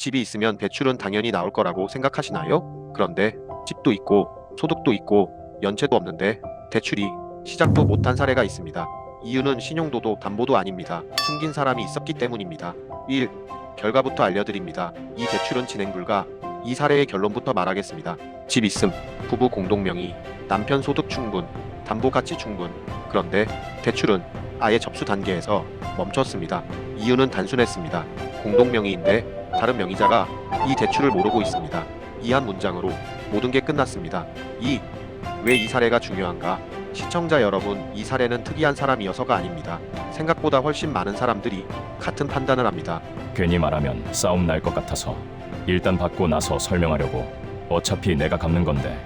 집이 있으면 대출은 당연히 나올 거라고 생각하시나요? 그런데 집도 있고 소득도 있고 연체도 없는데 대출이 시작도 못한 사례가 있습니다. 이유는 신용도도 담보도 아닙니다. 숨긴 사람이 있었기 때문입니다. 1. 결과부터 알려드립니다. 이 대출은 진행 불가. 이 사례의 결론부터 말하겠습니다. 집 있음, 부부 공동명의, 남편 소득 충분, 담보 가치 충분. 그런데 대출은 아예 접수 단계에서 멈췄습니다. 이유는 단순했습니다. 공동명의인데 다른 명의자가 이 대출을 모르고 있습니다. 이 한 문장으로 모든 게 끝났습니다. 2. 왜 이 사례가 중요한가? 시청자 여러분, 이 사례는 특이한 사람이어서가 아닙니다. 생각보다 훨씬 많은 사람들이 같은 판단을 합니다. 괜히 말하면 싸움 날 것 같아서 일단 받고 나서 설명하려고. 어차피 내가 갚는 건데.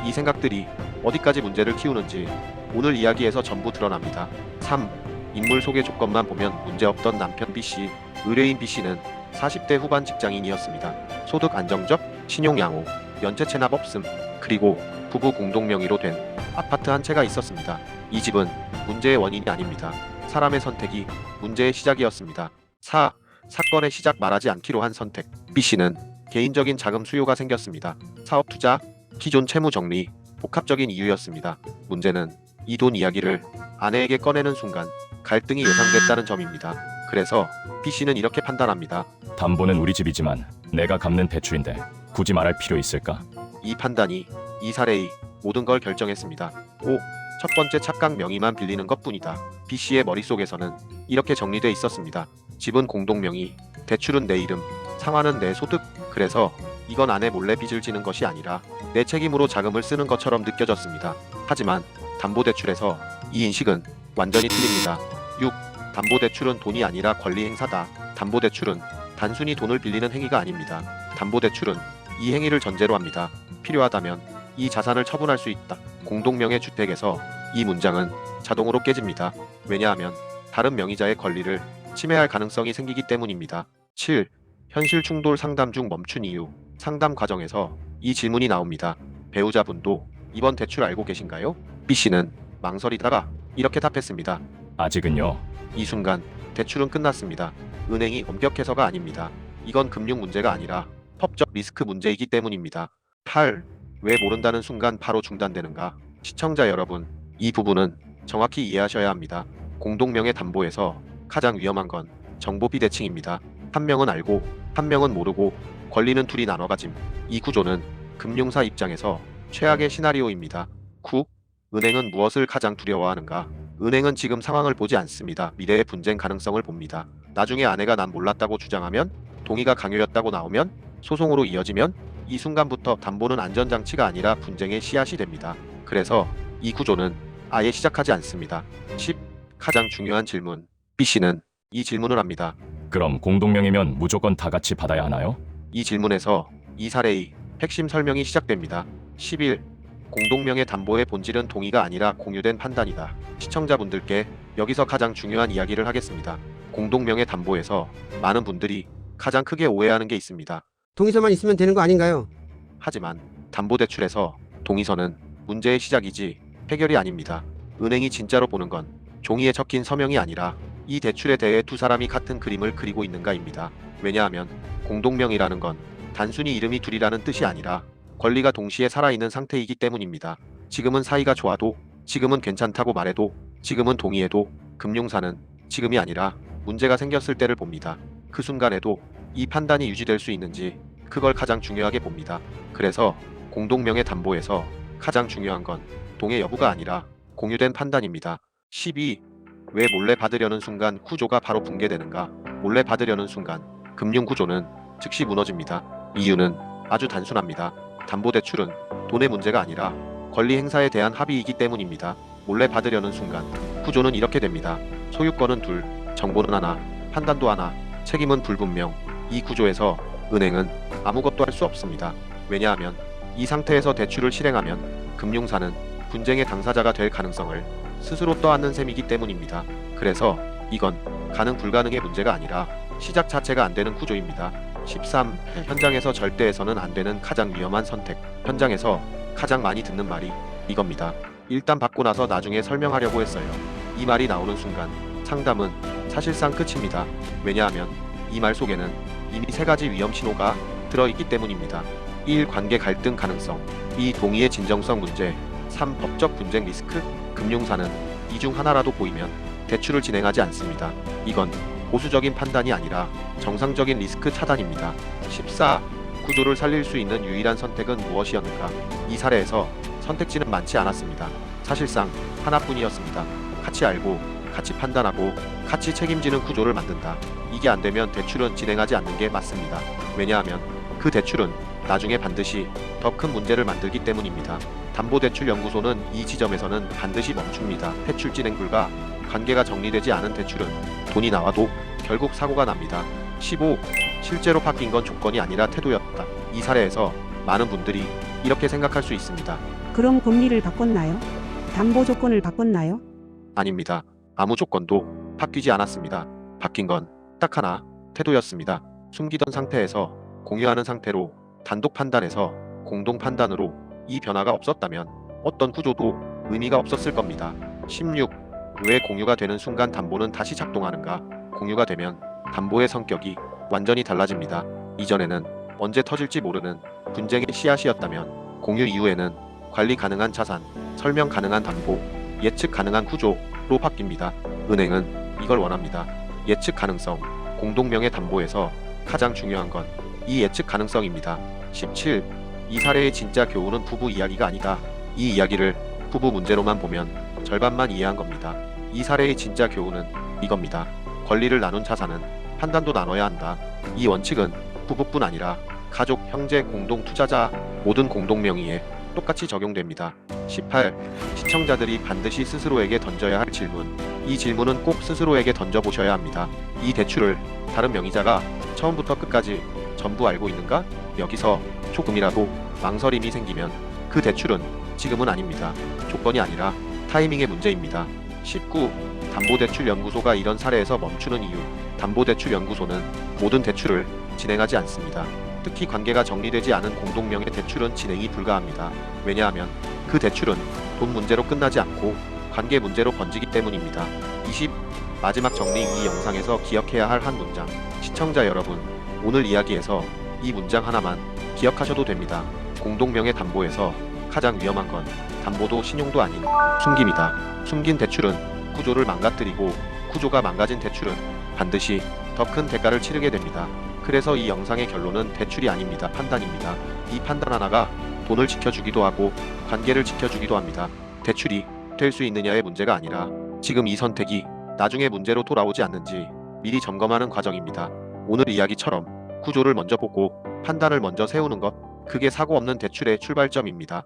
이 생각들이 어디까지 문제를 키우는지 오늘 이야기에서 전부 드러납니다. 3. 인물 소개 조건만 보면 문제없던 남편 B씨, 의뢰인 B씨는 40대 후반 직장인이었습니다. 소득 안정적, 신용 양호, 연체 체납 없음, 그리고 부부 공동명의로 된 아파트 한 채가 있었습니다. 이 집은 문제의 원인이 아닙니다. 사람의 선택이 문제의 시작이었습니다. 4. 사건의 시작 말하지 않기로 한 선택. B씨는 개인적인 자금 수요가 생겼습니다. 사업 투자, 기존 채무 정리, 복합적인 이유였습니다. 문제는 이 돈 이야기를 아내에게 꺼내는 순간 갈등이 예상됐다는 점입니다. 그래서 B씨는 이렇게 판단합니다. 담보는 우리 집이지만 내가 갚는 대출인데 굳이 말할 필요 있을까? 이 판단이 이 사례의 모든 걸 결정했습니다. 5. 첫 번째 착각 명의만 빌리는 것뿐이다. B씨의 머릿속에서는 이렇게 정리돼 있었습니다. 집은 공동명의, 대출은 내 이름, 상환은 내 소득. 그래서 이건 아내 몰래 빚을 지는 것이 아니라 내 책임으로 자금을 쓰는 것처럼 느껴졌습니다. 하지만 담보대출에서 이 인식은 완전히 틀립니다. 6. 담보대출은 돈이 아니라 권리 행사다. 담보대출은 단순히 돈을 빌리는 행위가 아닙니다. 담보대출은 이 행위를 전제로 합니다. 필요하다면 이 자산을 처분할 수 있다. 공동명의 주택에서 이 문장은 자동으로 깨집니다. 왜냐하면 다른 명의자의 권리를 침해할 가능성이 생기기 때문입니다. 7. 현실 충돌 상담 중 멈춘 이유. 상담 과정에서 이 질문이 나옵니다. 배우자분도 이번 대출 알고 계신가요? B씨는 망설이다가 이렇게 답했습니다. 아직은요. 이 순간 대출은 끝났습니다. 은행이 엄격해서가 아닙니다. 이건 금융 문제가 아니라 법적 리스크 문제이기 때문입니다. 8. 왜 모른다는 순간 바로 중단되는가? 시청자 여러분, 이 부분은 정확히 이해하셔야 합니다. 공동명의 담보에서 가장 위험한 건 정보 비대칭입니다. 한 명은 알고 한 명은 모르고 권리는 둘이 나눠가짐. 이 구조는 금융사 입장에서 최악의 시나리오입니다. 9. 은행은 무엇을 가장 두려워하는가? 은행은 지금 상황을 보지 않습니다. 미래의 분쟁 가능성을 봅니다. 나중에 아내가 난 몰랐다고 주장하면, 동의가 강요였다고 나오면, 소송으로 이어지면 이 순간부터 담보는 안전장치가 아니라 분쟁의 씨앗이 됩니다. 그래서 이 구조는 아예 시작하지 않습니다. 10. 가장 중요한 질문. B씨는 이 질문을 합니다. 그럼 공동명의면 무조건 다 같이 받아야 하나요? 이 질문에서 이 사례의 핵심 설명이 시작됩니다. 11. 공동명의 담보의 본질은 동의가 아니라 공유된 판단이다. 시청자분들께 여기서 가장 중요한 이야기를 하겠습니다. 공동명의 담보에서 많은 분들이 가장 크게 오해하는 게 있습니다. 동의서만 있으면 되는 거 아닌가요? 하지만 담보대출에서 동의서는 문제의 시작이지 해결이 아닙니다. 은행이 진짜로 보는 건 종이에 적힌 서명이 아니라 이 대출에 대해 두 사람이 같은 그림을 그리고 있는가입니다. 왜냐하면 공동명의라는 건 단순히 이름이 둘이라는 뜻이 아니라 권리가 동시에 살아있는 상태이기 때문입니다. 지금은 사이가 좋아도, 지금은 괜찮다고 말해도, 지금은 동의해도 금융사는 지금이 아니라 문제가 생겼을 때를 봅니다. 그 순간에도 이 판단이 유지될 수 있는지 그걸 가장 중요하게 봅니다. 그래서 공동명의 담보에서 가장 중요한 건 동의 여부가 아니라 공유된 판단입니다. 12. 왜 몰래 받으려는 순간 구조가 바로 붕괴되는가? 몰래 받으려는 순간 금융 구조는 즉시 무너집니다. 이유는 아주 단순합니다. 담보대출은 돈의 문제가 아니라 권리 행사에 대한 합의이기 때문입니다. 몰래 받으려는 순간 구조는 이렇게 됩니다. 소유권은 둘, 정보는 하나, 판단도 하나, 책임은 불분명. 이 구조에서 은행은 아무것도 할 수 없습니다. 왜냐하면 이 상태에서 대출을 실행하면 금융사는 분쟁의 당사자가 될 가능성을 스스로 떠안는 셈이기 때문입니다. 그래서 이건 가능 불가능의 문제가 아니라 시작 자체가 안 되는 구조입니다. 13. 현장에서 절대해서는 안 되는 가장 위험한 선택. 현장에서 가장 많이 듣는 말이 이겁니다. 일단 받고 나서 나중에 설명하려고 했어요. 이 말이 나오는 순간 상담은 사실상 끝입니다. 왜냐하면 이 말 속에는 이미 세 가지 위험 신호가 들어있기 때문입니다. 1. 관계 갈등 가능성. 2. 동의의 진정성 문제. 3. 법적 분쟁 리스크. 금융사는 이 중 하나라도 보이면 대출을 진행하지 않습니다. 이건 보수적인 판단이 아니라 정상적인 리스크 차단입니다. 14. 구조를 살릴 수 있는 유일한 선택은 무엇이었는가? 이 사례에서 선택지는 많지 않았습니다. 사실상 하나뿐이었습니다. 같이 알고, 같이 판단하고, 같이 책임지는 구조를 만든다. 이게 안 되면 대출은 진행하지 않는 게 맞습니다. 왜냐하면 그 대출은 나중에 반드시 더 큰 문제를 만들기 때문입니다. 담보대출연구소는 이 지점에서는 반드시 멈춥니다. 대출 진행 불가. 관계가 정리되지 않은 대출은 돈이 나와도 결국 사고가 납니다. 15. 실제로 바뀐 건 조건이 아니라 태도였다. 이 사례에서 많은 분들이 이렇게 생각할 수 있습니다. 그럼 금리를 바꿨나요? 담보 조건을 바꿨나요? 아닙니다. 아무 조건도 바뀌지 않았습니다. 바뀐 건 딱 하나, 태도였습니다. 숨기던 상태에서 공유하는 상태로 단독 판단에서 공동 판단으로 이 변화가 없었다면 어떤 구조도 의미가 없었을 겁니다. 16. 왜 공유가 되는 순간 담보는 다시 작동하는가? 공유가 되면 담보의 성격이 완전히 달라집니다. 이전에는 언제 터질지 모르는 분쟁의 씨앗이었다면 공유 이후에는 관리 가능한 자산, 설명 가능한 담보, 예측 가능한 구조로 바뀝니다. 은행은 이걸 원합니다. 예측 가능성, 공동명의 담보에서 가장 중요한 건 이 예측 가능성입니다. 17. 이 사례의 진짜 교훈은 부부 이야기가 아니다. 이 이야기를 부부 문제로만 보면 절반만 이해한 겁니다. 이 사례의 진짜 교훈은 이겁니다. 권리를 나눈 자산은 판단도 나눠야 한다. 이 원칙은 부부뿐 아니라 가족, 형제, 공동 투자자 모든 공동 명의에 똑같이 적용됩니다. 18. 시청자들이 반드시 스스로에게 던져야 할 질문. 이 질문은 꼭 스스로에게 던져보셔야 합니다. 이 대출을 다른 명의자가 처음부터 끝까지 전부 알고 있는가? 여기서 조금이라도 망설임이 생기면 그 대출은 지금은 아닙니다. 조건이 아니라 타이밍의 문제입니다. 19. 담보대출연구소가 이런 사례에서 멈추는 이유. 담보대출연구소는 모든 대출을 진행하지 않습니다. 특히 관계가 정리되지 않은 공동명의 대출은 진행이 불가합니다. 왜냐하면 그 대출은 돈 문제로 끝나지 않고 관계 문제로 번지기 때문입니다. 20. 마지막 정리. 이 영상에서 기억해야 할 한 문장. 시청자 여러분, 오늘 이야기에서 이 문장 하나만 기억하셔도 됩니다. 공동명의 담보에서 가장 위험한 건 담보도 신용도 아닌 숨김이다. 숨긴 대출은 구조를 망가뜨리고 구조가 망가진 대출은 반드시 더 큰 대가를 치르게 됩니다. 그래서 이 영상의 결론은 대출이 아닙니다. 판단입니다. 이 판단 하나가 돈을 지켜주기도 하고 관계를 지켜주기도 합니다. 대출이 될 수 있느냐의 문제가 아니라 지금 이 선택이 나중에 문제로 돌아오지 않는지 미리 점검하는 과정입니다. 오늘 이야기처럼 구조를 먼저 보고 판단을 먼저 세우는 것, 그게 사고 없는 대출의 출발점입니다.